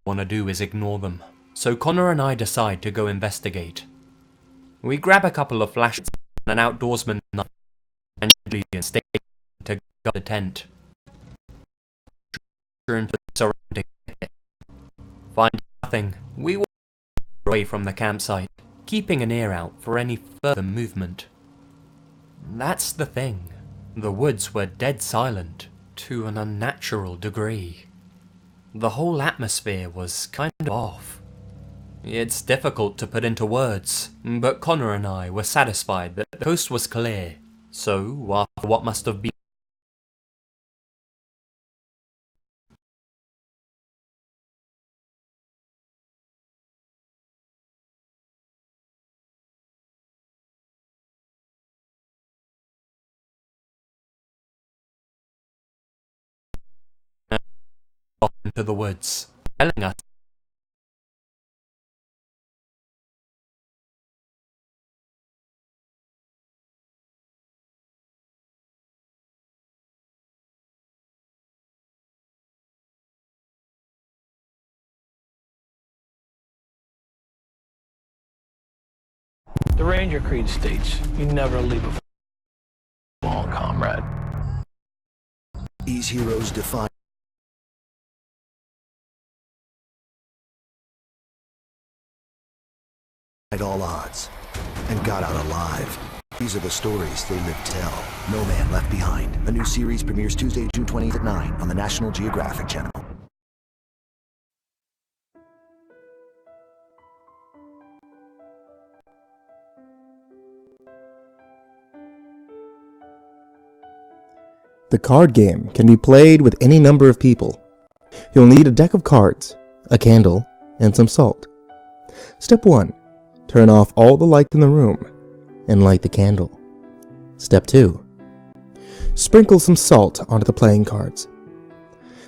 want to do is ignore them, so Connor and I decide to go investigate. We grab a couple of flashlights and an outdoorsman knife and stay to guard the tent. Find nothing, we walk away from the campsite, keeping an ear out for any further movement. That's the thing, the woods were dead silent to an unnatural degree. The whole atmosphere was kind of off. It's difficult to put into words, but Connor and I were satisfied that the coast was clear, so after what must have been off into the woods, telling us The Ranger Creed states, you never leave a wall, comrade. These heroes defy all odds and got out alive. These are the stories they live to tell. No Man Left Behind. A new series premieres Tuesday, June 20th at 9 on the National Geographic Channel. The card game can be played with any number of people. You'll need a deck of cards, a candle, and some salt. Step 1. Turn off all the lights in the room and light the candle. Step 2. Sprinkle some salt onto the playing cards.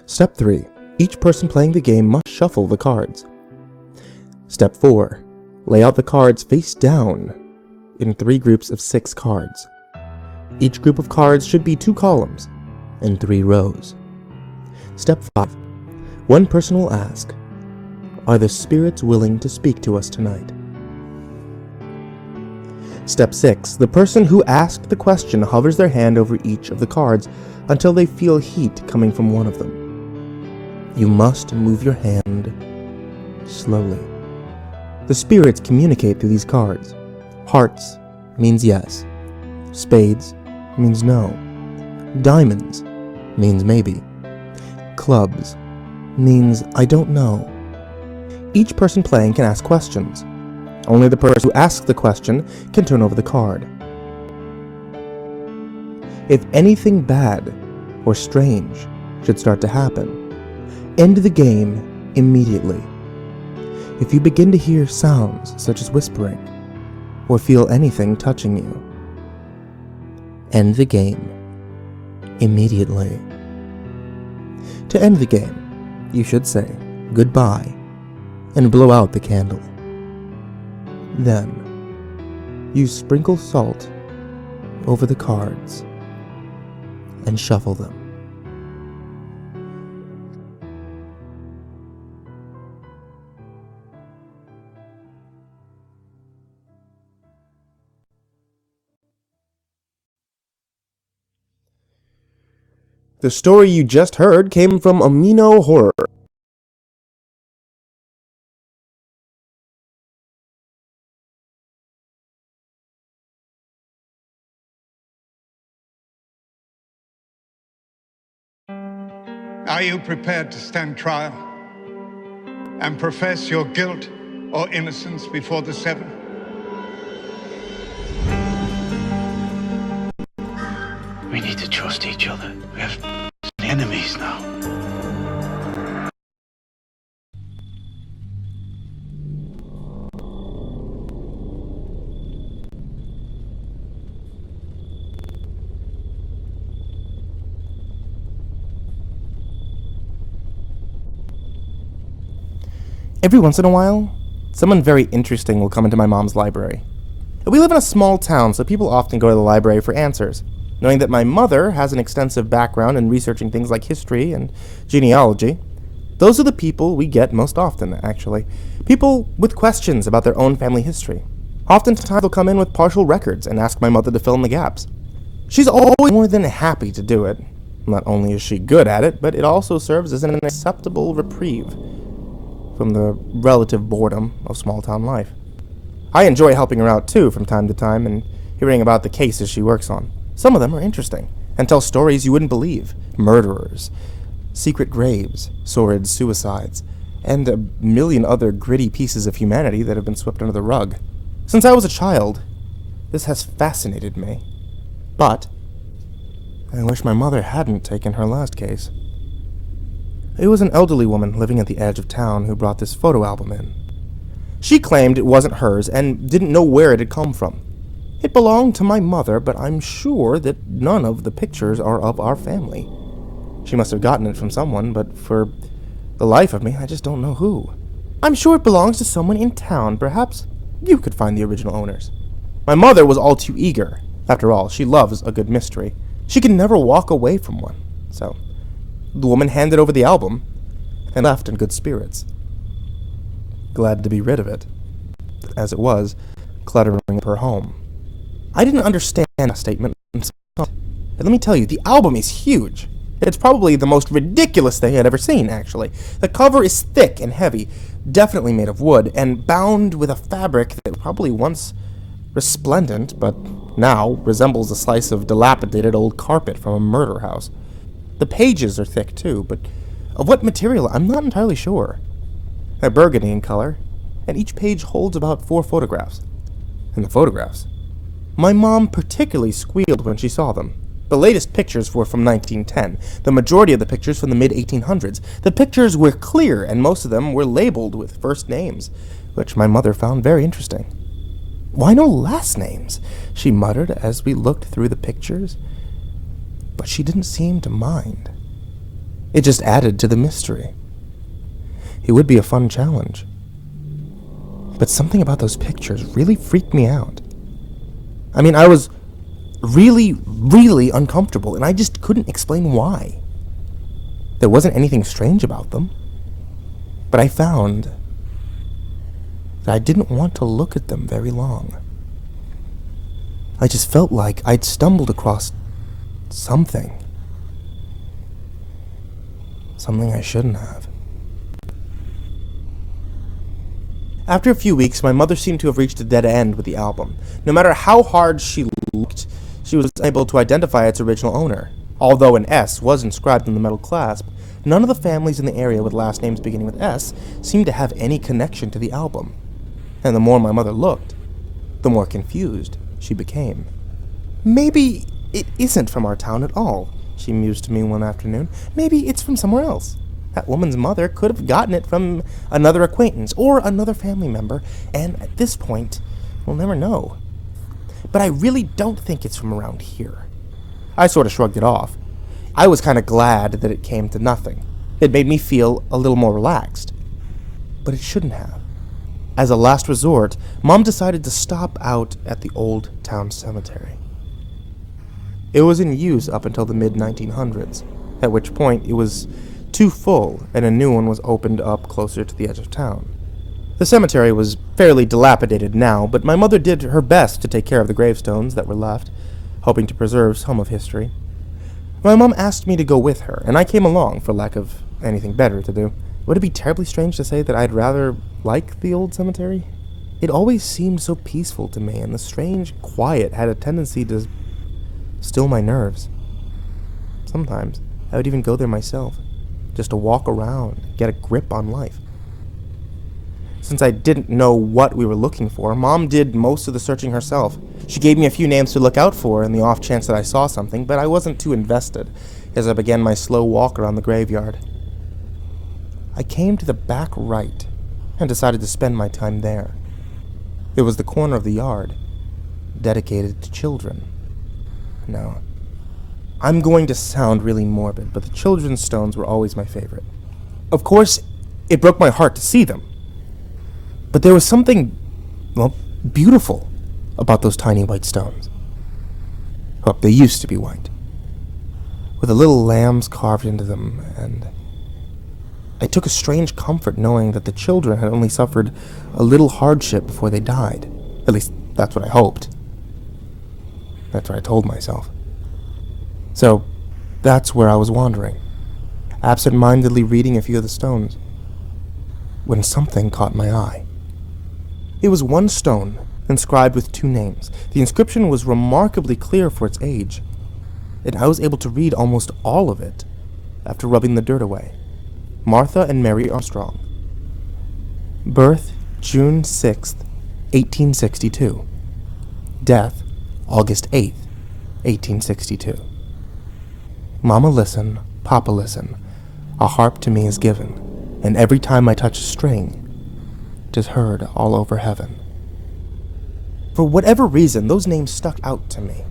Step 3. Each person playing the game must shuffle the cards. Step 4. Lay out the cards face down in 3 groups of 6 cards. Each group of cards should be 2 columns and 3 rows. Step 5. One person will ask, "Are the spirits willing to speak to us tonight?" Step 6. The person who asked the question hovers their hand over each of the cards until they feel heat coming from one of them. You must move your hand slowly. The spirits communicate through these cards. Hearts means yes. Spades means no. Diamonds means maybe. Clubs means I don't know. Each person playing can ask questions. Only the person who asks the question can turn over the card. If anything bad or strange should start to happen, end the game immediately. If you begin to hear sounds such as whispering or feel anything touching you, end the game immediately. To end the game, you should say goodbye and blow out the candle. Then, you sprinkle salt over the cards and shuffle them. The story you just heard came from Amino Horror. Are you prepared to stand trial and profess your guilt or innocence before the seven? We need to trust each other. We have enemies now. Every once in a while, someone very interesting will come into my mom's library. We live in a small town, so people often go to the library for answers. Knowing that my mother has an extensive background in researching things like history and genealogy, Those are the people we get most often, actually. People with questions about their own family history. Oftentimes they'll come in with partial records and ask my mother to fill in the gaps. She's always more than happy to do it. Not only is she good at it, but it also serves as an acceptable reprieve from the relative boredom of small-town life. I enjoy helping her out, too, from time to time, and hearing about the cases she works on. Some of them are interesting, and tell stories you wouldn't believe. Murderers, secret graves, sordid suicides, and a million other gritty pieces of humanity that have been swept under the rug. Since I was a child, this has fascinated me. But I wish my mother hadn't taken her last case. It was an elderly woman living at the edge of town who brought this photo album in. She claimed it wasn't hers and didn't know where it had come from. It belonged to my mother, but I'm sure that none of the pictures are of our family. She must have gotten it from someone, but for the life of me, I just don't know who. I'm sure it belongs to someone in town. Perhaps you could find the original owners. My mother was all too eager. After all, she loves a good mystery. She can never walk away from one. So, the woman handed over the album and left in good spirits. Glad to be rid of it, as it was cluttering her home. I didn't understand that statement. And let me tell you, the album is huge. It's probably the most ridiculous thing I'd ever seen, actually. The cover is thick and heavy, definitely made of wood, and bound with a fabric that was probably once resplendent, but now resembles a slice of dilapidated old carpet from a murder house. The pages are thick, too, but of what material, I'm not entirely sure. They're burgundy in color, and each page holds about 4 photographs. And the photographs, my mom particularly squealed when she saw them. The latest pictures were from 1910, the majority of the pictures from the mid-1800s. The pictures were clear, and most of them were labeled with first names, which my mother found very interesting. "Why no last names?" she muttered as we looked through the pictures. But she didn't seem to mind. It just added to the mystery. It would be a fun challenge. But something about those pictures really freaked me out. I mean, I was really, really uncomfortable, and I just couldn't explain why. There wasn't anything strange about them. But I found that I didn't want to look at them very long. I just felt like I'd stumbled across something. Something I shouldn't have. After a few weeks, my mother seemed to have reached a dead end with the album. No matter how hard she looked, she was unable to identify its original owner. Although an S was inscribed in the metal clasp, none of the families in the area with last names beginning with S seemed to have any connection to the album. And the more my mother looked, the more confused she became. "Maybe it isn't from our town at all," she mused to me one afternoon. "Maybe it's from somewhere else. That woman's mother could have gotten it from another acquaintance or another family member, and at this point, we'll never know. But I really don't think it's from around here." I sort of shrugged it off. I was kind of glad that it came to nothing. It made me feel a little more relaxed. But it shouldn't have. As a last resort, Mom decided to stop out at the old town cemetery. It was in use up until the mid-1900s, at which point it was too full and a new one was opened up closer to the edge of town. The cemetery was fairly dilapidated now, but my mother did her best to take care of the gravestones that were left, hoping to preserve some of history. My mom asked me to go with her, and I came along for lack of anything better to do. Would it be terribly strange to say that I'd rather like the old cemetery? It always seemed so peaceful to me, and the strange quiet had a tendency to still my nerves. Sometimes I would even go there myself, just to walk around, get a grip on life. Since I didn't know what we were looking for, Mom did most of the searching herself. She gave me a few names to look out for in the off chance that I saw something, but I wasn't too invested as I began my slow walk around the graveyard. I came to the back right and decided to spend my time there. It was the corner of the yard, dedicated to children. Now, I'm going to sound really morbid, but the children's stones were always my favorite. Of course, it broke my heart to see them. But there was something, well, beautiful about those tiny white stones. Well, they used to be white, with the little lambs carved into them, and I took a strange comfort knowing that the children had only suffered a little hardship before they died. At least, that's what I hoped. That's what I told myself. So, that's where I was wandering, absent-mindedly reading a few of the stones, when something caught my eye. It was one stone, inscribed with 2 names. The inscription was remarkably clear for its age, and I was able to read almost all of it after rubbing the dirt away. Martha and Mary Armstrong. Birth, June 6th, 1862. Death, August 8th, 1862. Mama listen, Papa listen. A harp to me is given, and every time I touch a string, 'tis heard all over heaven. For whatever reason, those names stuck out to me.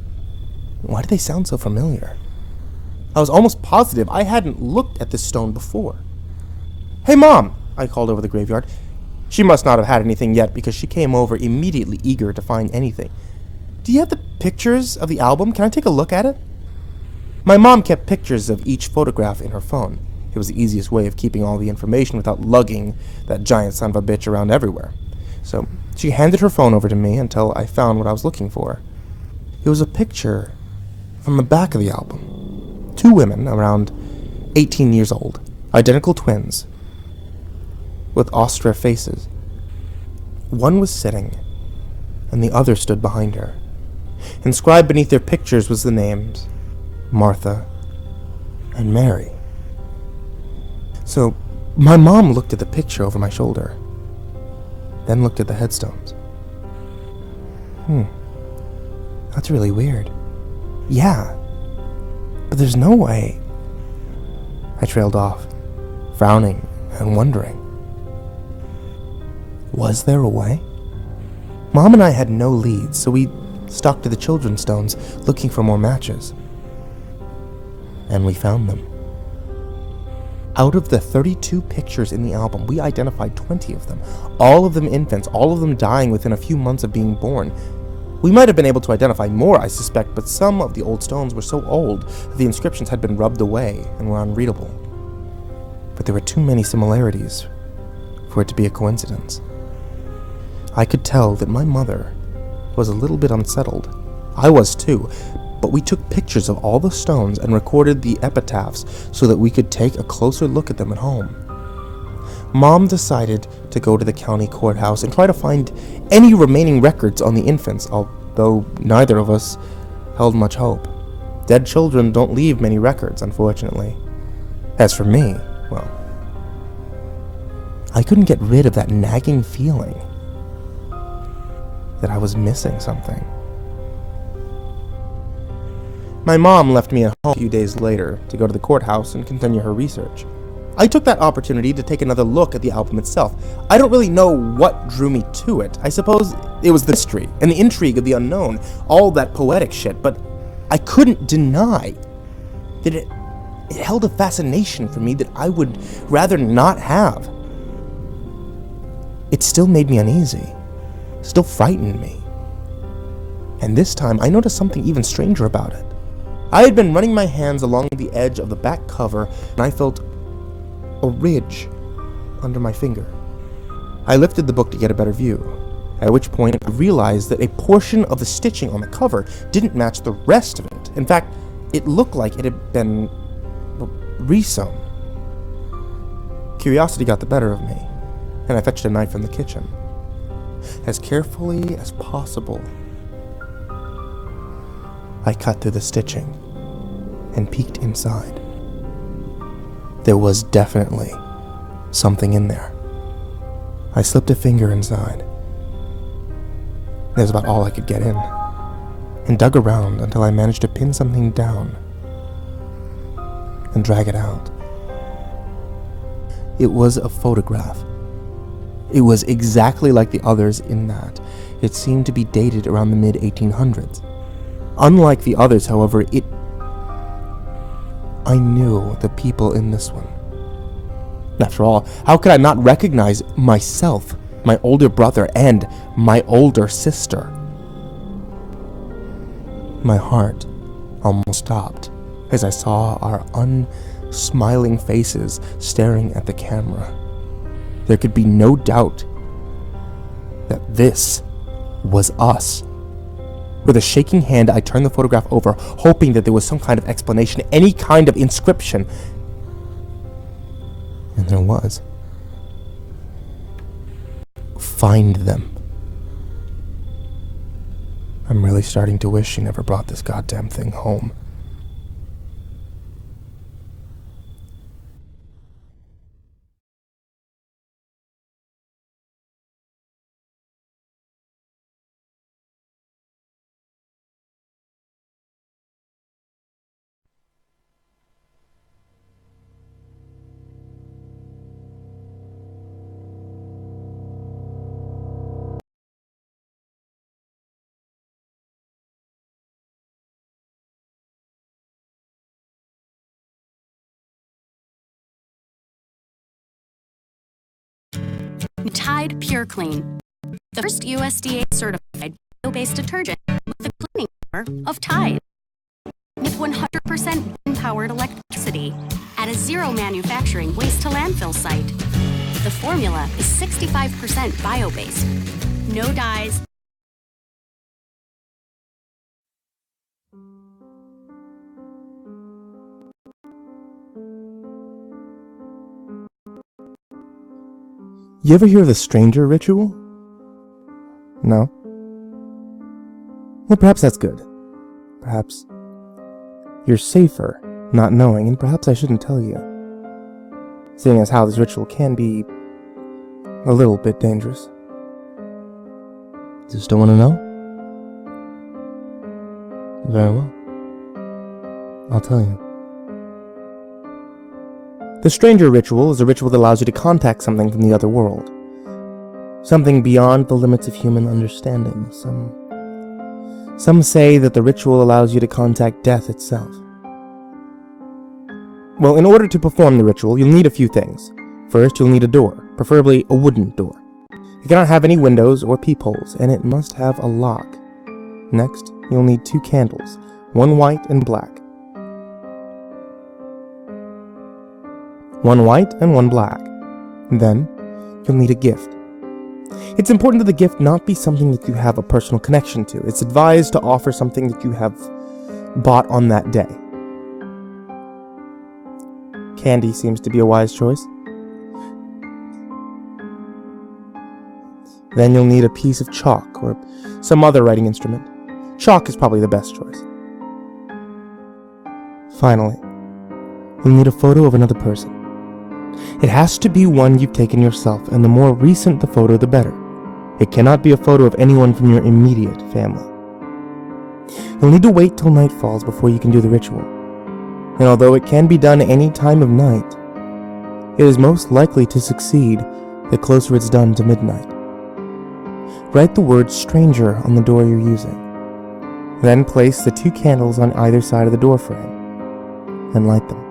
Why did they sound so familiar? I was almost positive I hadn't looked at this stone before. "Hey, Mom!" I called over the graveyard. She must not have had anything yet because she came over immediately eager to find anything. "Do you have the pictures of the album? Can I take a look at it?" My mom kept pictures of each photograph in her phone. It was the easiest way of keeping all the information without lugging that giant son of a bitch around everywhere. So she handed her phone over to me until I found what I was looking for. It was a picture from the back of the album. 2 women, around 18 years old, identical twins, with austere faces. One was sitting, and the other stood behind her. Inscribed beneath their pictures was the names Martha and Mary. So my mom looked at the picture over my shoulder, then looked at the headstones. That's really weird. Yeah, but there's no way. I trailed off, frowning and wondering. Was there a way? Mom and I had no leads, so we stuck to the children's stones, looking for more matches. And we found them. Out of the 32 pictures in the album, we identified 20 of them. All of them infants, all of them dying within a few months of being born. We might have been able to identify more, I suspect, but some of the old stones were so old that the inscriptions had been rubbed away and were unreadable. But there were too many similarities for it to be a coincidence. I could tell that my mother was a little bit unsettled. I was too, but we took pictures of all the stones and recorded the epitaphs so that we could take a closer look at them at home. Mom decided to go to the county courthouse and try to find any remaining records on the infants, although neither of us held much hope. Dead children don't leave many records, unfortunately. As for me, well, I couldn't get rid of that nagging feeling that I was missing something. My mom left me at home a few days later to go to the courthouse and continue her research. I took that opportunity to take another look at the album itself. I don't really know what drew me to it. I suppose it was the mystery and the intrigue of the unknown, all that poetic shit, but I couldn't deny that it held a fascination for me that I would rather not have. It still made me uneasy, still frightened me. And this time I noticed something even stranger about it. I had been running my hands along the edge of the back cover, and I felt a ridge under my finger. I lifted the book to get a better view, at which point I realized that a portion of the stitching on the cover didn't match the rest of it. In fact, it looked like it had been resewn. Curiosity got the better of me, and I fetched a knife from the kitchen. As carefully as possible, I cut through the stitching and peeked inside. There was definitely something in there. I slipped a finger inside. That was about all I could get in, and dug around until I managed to pin something down and drag it out. It was a photograph. It was exactly like the others in that it seemed to be dated around the mid-1800s. Unlike the others, however, I knew the people in this one. After all, how could I not recognize myself, my older brother, and my older sister? My heart almost stopped as I saw our smiling faces staring at the camera. There could be no doubt that this was us. With a shaking hand, I turned the photograph over, hoping that there was some kind of explanation, any kind of inscription. And there was. Find them. I'm really starting to wish she never brought this goddamn thing home. Tide Pure Clean, the first USDA-certified bio-based detergent with the cleaning power of Tide. With 100% wind-powered electricity at a zero manufacturing waste-to-landfill site. The formula is 65% bio-based. No dyes. You ever hear of the stranger ritual? No? Well, perhaps that's good. Perhaps you're safer not knowing, and perhaps I shouldn't tell you, seeing as how this ritual can be a little bit dangerous. Just don't want to know? Very well. I'll tell you. The stranger ritual is a ritual that allows you to contact something from the other world. Something beyond the limits of human understanding. Some say that the ritual allows you to contact death itself. Well, in order to perform the ritual, you'll need a few things. First, you'll need a door, preferably a wooden door. It cannot have any windows or peepholes, and it must have a lock. Next, you'll need 2 candles, one white and black. One white and one black. Then, you'll need a gift. It's important that the gift not be something that you have a personal connection to. It's advised to offer something that you have bought on that day. Candy seems to be a wise choice. Then you'll need a piece of chalk or some other writing instrument. Chalk is probably the best choice. Finally, you'll need a photo of another person. It has to be one you've taken yourself, and the more recent the photo, the better. It cannot be a photo of anyone from your immediate family. You'll need to wait till night falls before you can do the ritual. And although it can be done any time of night, it is most likely to succeed the closer it's done to midnight. Write the word stranger on the door you're using. Then place the 2 candles on either side of the door frame and light them.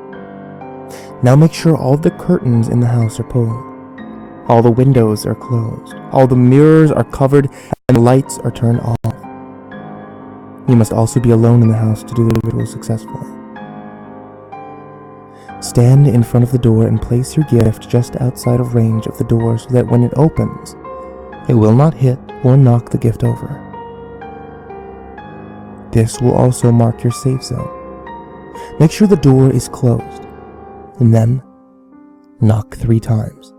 Now make sure all the curtains in the house are pulled. All the windows are closed. All the mirrors are covered and the lights are turned off. You must also be alone in the house to do the ritual successfully. Stand in front of the door and place your gift just outside of range of the door so that when it opens, it will not hit or knock the gift over. This will also mark your safe zone. Make sure the door is closed, and then knock 3 times.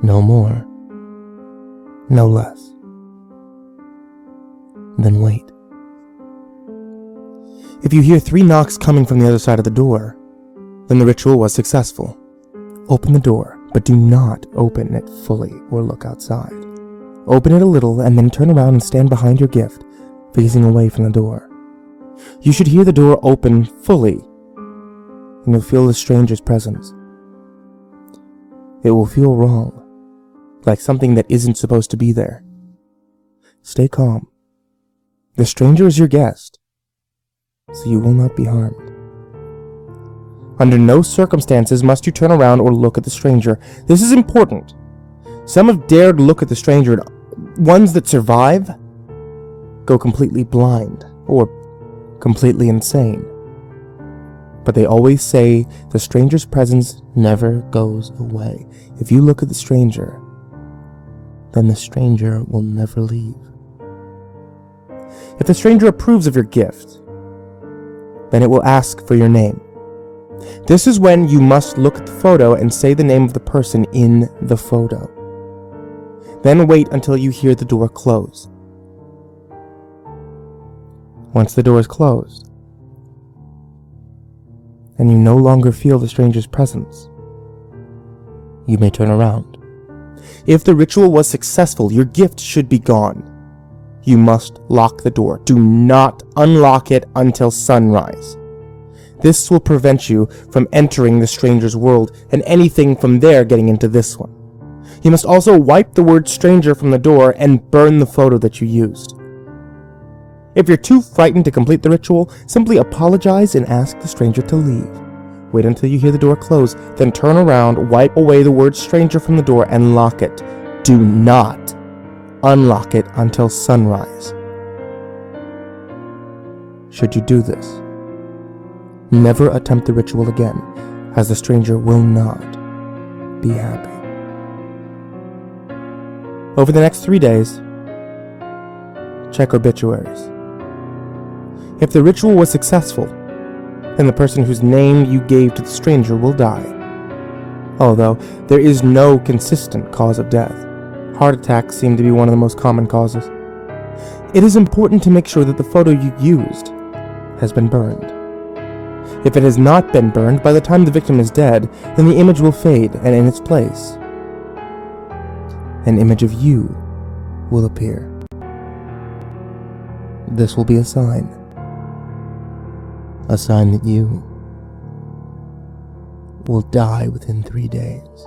No more, no less. Then wait. If you hear 3 knocks coming from the other side of the door, then the ritual was successful. Open the door, but do not open it fully or look outside. Open it a little and then turn around and stand behind your gift, facing away from the door. You should hear the door open fully, and you'll feel the stranger's presence. It will feel wrong, like something that isn't supposed to be there. Stay calm. The stranger is your guest, so you will not be harmed. Under no circumstances must you turn around or look at the stranger. This is important. Some have dared look at the stranger, and ones that survive go completely blind or completely insane. But they always say the stranger's presence never goes away. If you look at the stranger, then the stranger will never leave. If the stranger approves of your gift, then it will ask for your name. This is when you must look at the photo and say the name of the person in the photo. Then wait until you hear the door close. Once the door is closed, and you no longer feel the stranger's presence, you may turn around. If the ritual was successful, your gift should be gone. You must lock the door. Do not unlock it until sunrise. This will prevent you from entering the stranger's world and anything from there getting into this one. You must also wipe the word stranger from the door and burn the photo that you used. If you're too frightened to complete the ritual, simply apologize and ask the stranger to leave. Wait until you hear the door close, then turn around, wipe away the word stranger from the door, and lock it. Do not unlock it until sunrise. Should you do this, never attempt the ritual again, as the stranger will not be happy. Over the next 3 days, check obituaries. If the ritual was successful, then the person whose name you gave to the stranger will die. Although there is no consistent cause of death, heart attacks seem to be one of the most common causes. It is important to make sure that the photo you used has been burned. If it has not been burned, by the time the victim is dead, then the image will fade, and in its place, an image of you will appear. This will be a sign that you will die within 3 days.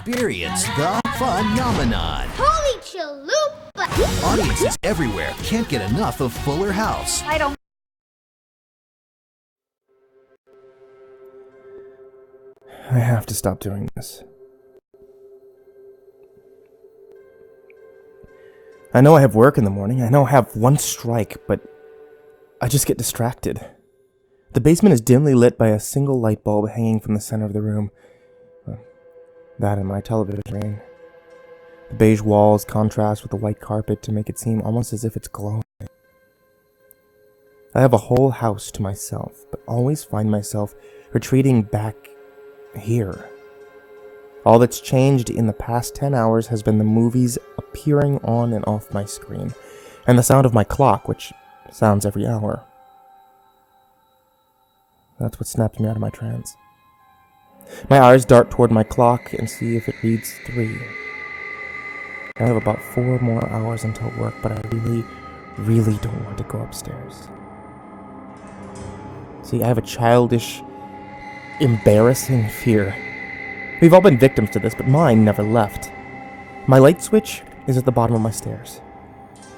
Experience the phenomenon. Holy chalupa! Audiences everywhere can't get enough of Fuller House. I don't. I have to stop doing this. I know I have work in the morning. I know I have one strike, but I just get distracted. The basement is dimly lit by a single light bulb hanging from the center of the room. That and my television screen. The beige walls contrast with the white carpet to make it seem almost as if it's glowing. I have a whole house to myself, but always find myself retreating back here. All that's changed in the past 10 hours has been the movies appearing on and off my screen, and the sound of my clock, which sounds every hour. That's what snapped me out of my trance. My eyes dart toward my clock and see if it reads 3. I have about 4 more hours until work, but I really don't want to go upstairs. See, I have a childish, embarrassing fear. We've all been victims to this, but mine never left. My light switch is at the bottom of my stairs.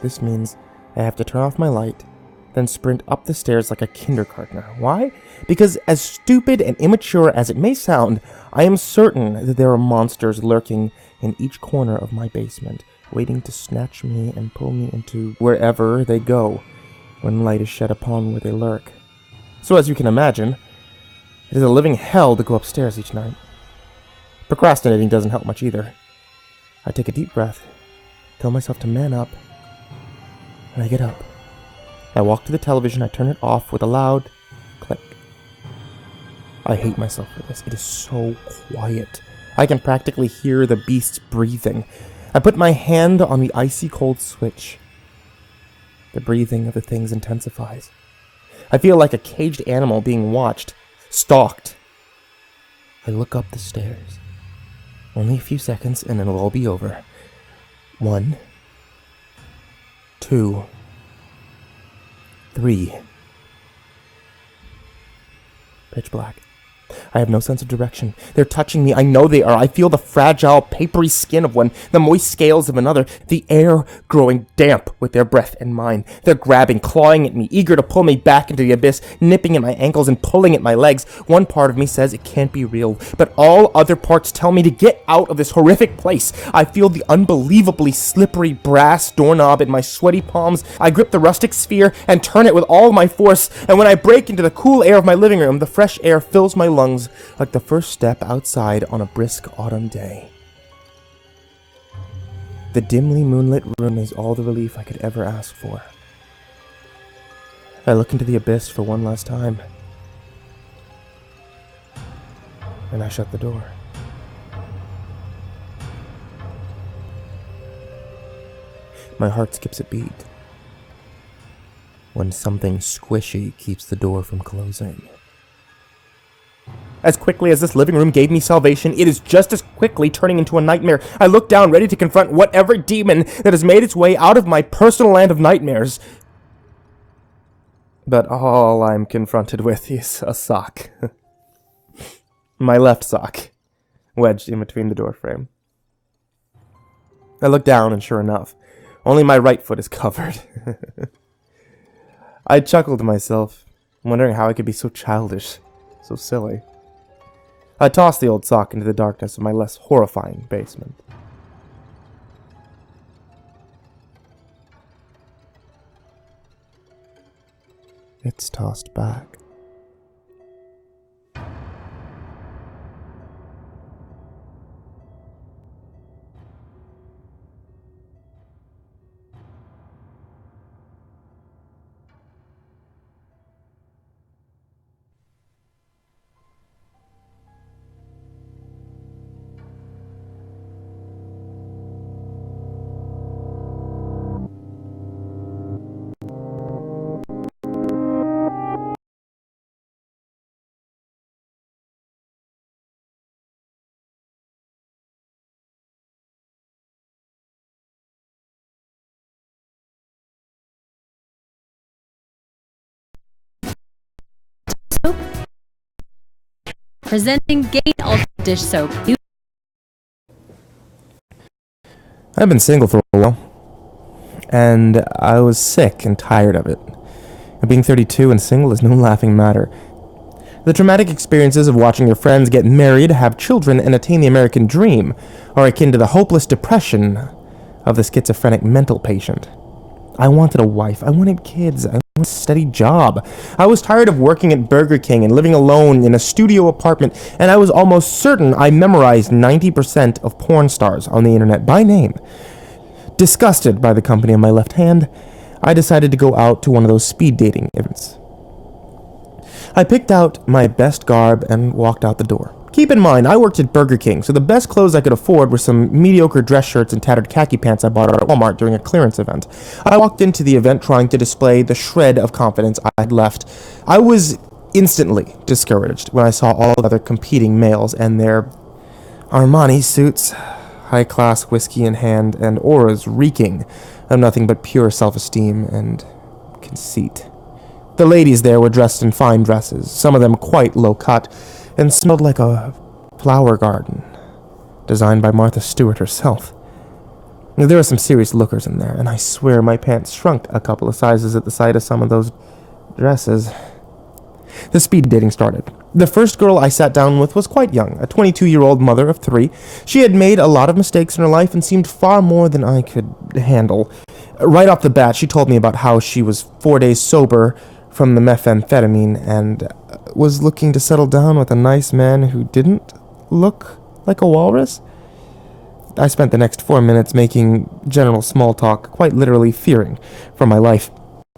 This means I have to turn off my light, then sprint up the stairs like a kindergartner. Why? Because as stupid and immature as it may sound, I am certain that there are monsters lurking in each corner of my basement, waiting to snatch me and pull me into wherever they go when light is shed upon where they lurk. So as you can imagine, it is a living hell to go upstairs each night. Procrastinating doesn't help much either. I take a deep breath, tell myself to man up, and I get up. I walk to the television, I turn it off with a loud click. I hate myself for this. It is so quiet. I can practically hear the beasts breathing. I put my hand on the icy cold switch. The breathing of the things intensifies. I feel like a caged animal being watched, stalked. I look up the stairs. Only a few seconds and it'll all be over. 1, 2, 3. Pitch black. I have no sense of direction. They're touching me. I know they are. I feel the fragile, papery skin of one, the moist scales of another, the air growing damp with their breath and mine. They're grabbing, clawing at me, eager to pull me back into the abyss, nipping at my ankles and pulling at my legs. One part of me says it can't be real, but all other parts tell me to get out of this horrific place. I feel the unbelievably slippery brass doorknob in my sweaty palms. I grip the rustic sphere and turn it with all my force, and when I break into the cool air of my living room, the fresh air fills my lungs like the first step outside on a brisk autumn day. The dimly moonlit room is all the relief I could ever ask for. I look into the abyss for one last time, and I shut the door. My heart skips a beat when something squishy keeps the door from closing. As quickly as this living room gave me salvation, it is just as quickly turning into a nightmare. I look down, ready to confront whatever demon that has made its way out of my personal land of nightmares. But all I'm confronted with is a sock. My left sock, wedged in between the doorframe. I look down, and sure enough, only my right foot is covered. I chuckled to myself, wondering how I could be so childish, so silly. I tossed the old sock into the darkness of my less horrifying basement. It's tossed back. Presenting Gain Ultra Dish Soap. I've been single for a while, and I was sick and tired of it. Being 32 and single is no laughing matter. The traumatic experiences of watching your friends get married, have children, and attain the American dream are akin to the hopeless depression of the schizophrenic mental patient. I wanted a wife. I wanted kids. I wanted a steady job. I was tired of working at Burger King and living alone in a studio apartment, and I was almost certain I memorized 90% of porn stars on the internet by name. Disgusted by the company on my left hand, I decided to go out to one of those speed dating events. I picked out my best garb and walked out the door. Keep in mind, I worked at Burger King, so the best clothes I could afford were some mediocre dress shirts and tattered khaki pants I bought at Walmart during a clearance event. I walked into the event trying to display the shred of confidence I had left. I was instantly discouraged when I saw all the other competing males and their Armani suits, high-class whiskey in hand, and auras reeking of nothing but pure self-esteem and conceit. The ladies there were dressed in fine dresses, some of them quite low-cut, and smelled like a flower garden, designed by Martha Stewart herself. There were some serious lookers in there, and I swear my pants shrunk a couple of sizes at the sight of some of those dresses. The speed dating started. The first girl I sat down with was quite young, a 22-year-old mother of 3. She had made a lot of mistakes in her life and seemed far more than I could handle. Right off the bat, she told me about how she was 4 days sober from the methamphetamine and was looking to settle down with a nice man who didn't look like a walrus. I spent the next 4 minutes making general small talk, quite literally fearing for my life.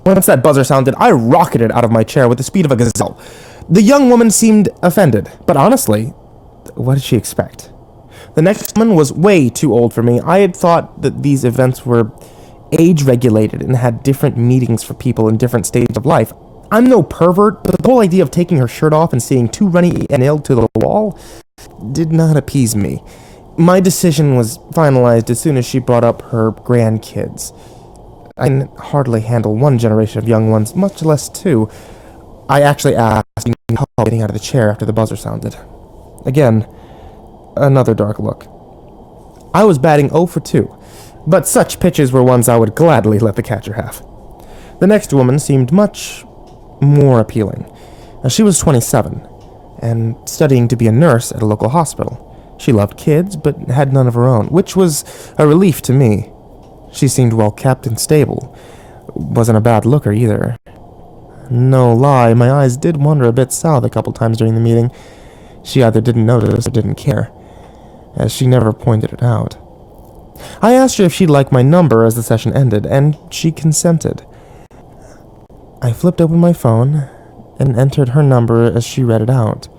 Once that buzzer sounded, I rocketed out of my chair with the speed of a gazelle. The young woman seemed offended, but honestly, what did she expect? The next woman was way too old for me. I had thought that these events were age-regulated and had different meetings for people in different stages of life. I'm no pervert, but the whole idea of taking her shirt off and seeing 2 runny nailed to the wall did not appease me. My decision was finalized as soon as she brought up her grandkids. I can hardly handle 1 generation of young ones, much less 2. I actually asked help getting out of the chair after the buzzer sounded. Again, another dark look. I was batting 0 for 2, but such pitches were ones I would gladly let the catcher have. The next woman seemed much more appealing. She was 27, and studying to be a nurse at a local hospital. She loved kids, but had none of her own, which was a relief to me. She seemed well kept and stable. Wasn't a bad looker either. No lie, my eyes did wander a bit south a couple times during the meeting. She either didn't notice or didn't care, as she never pointed it out. I asked her if she'd like my number as the session ended, and she consented. I flipped open my phone and entered her number as she read it out.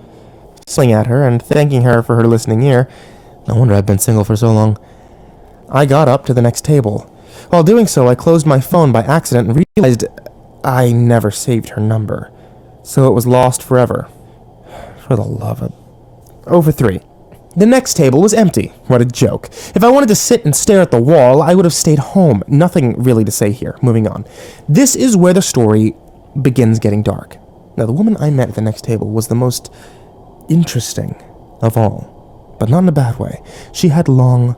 Smiling at her and thanking her for her listening ear. No wonder I've been single for so long. I got up to the next table. While doing so, I closed my phone by accident and realized I never saved her number, so it was lost forever. For the love of... 0 for 3. The next table was empty. What a joke. If I wanted to sit and stare at the wall, I would have stayed home. Nothing really to say here. Moving on. This is where the story begins getting dark. Now, the woman I met at the next table was the most interesting of all, but not in a bad way. She had long,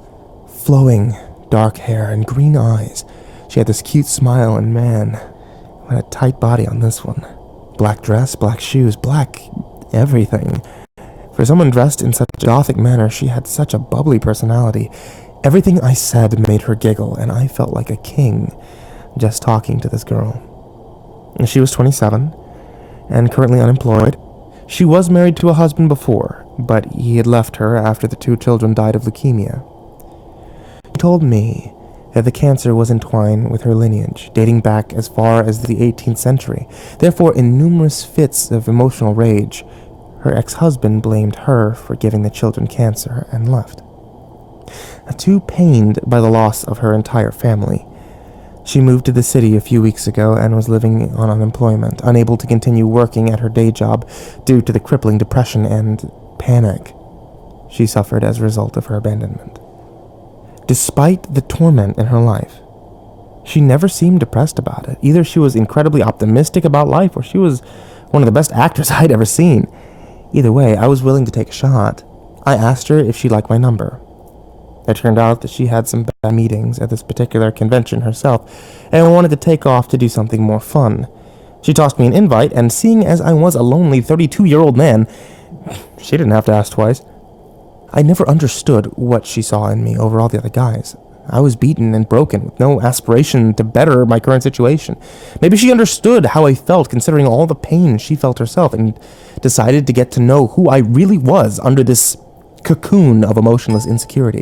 flowing, dark hair and green eyes. She had this cute smile, and man, what a tight body on this one. Black dress, black shoes, black everything. For someone dressed in such a gothic manner, she had such a bubbly personality. Everything I said made her giggle, and I felt like a king just talking to this girl. She was 27, and currently unemployed. She was married to a husband before, but he had left her after the 2 children died of leukemia. She told me that the cancer was entwined with her lineage, dating back as far as the 18th century. Therefore, in numerous fits of emotional rage, her ex-husband blamed her for giving the children cancer and left. Too pained by the loss of her entire family, she moved to the city a few weeks ago and was living on unemployment, unable to continue working at her day job due to the crippling depression and panic she suffered as a result of her abandonment. Despite the torment in her life, she never seemed depressed about it. Either she was incredibly optimistic about life, or she was one of the best actors I'd ever seen. Either way, I was willing to take a shot. I asked her if she'd like my number. It turned out that she had some bad meetings at this particular convention herself, and wanted to take off to do something more fun. She tossed me an invite, and seeing as I was a lonely 32-year-old man, she didn't have to ask twice. I never understood what she saw in me over all the other guys. I was beaten and broken, with no aspiration to better my current situation. Maybe she understood how I felt, considering all the pain she felt herself, and decided to get to know who I really was under this cocoon of emotionless insecurity.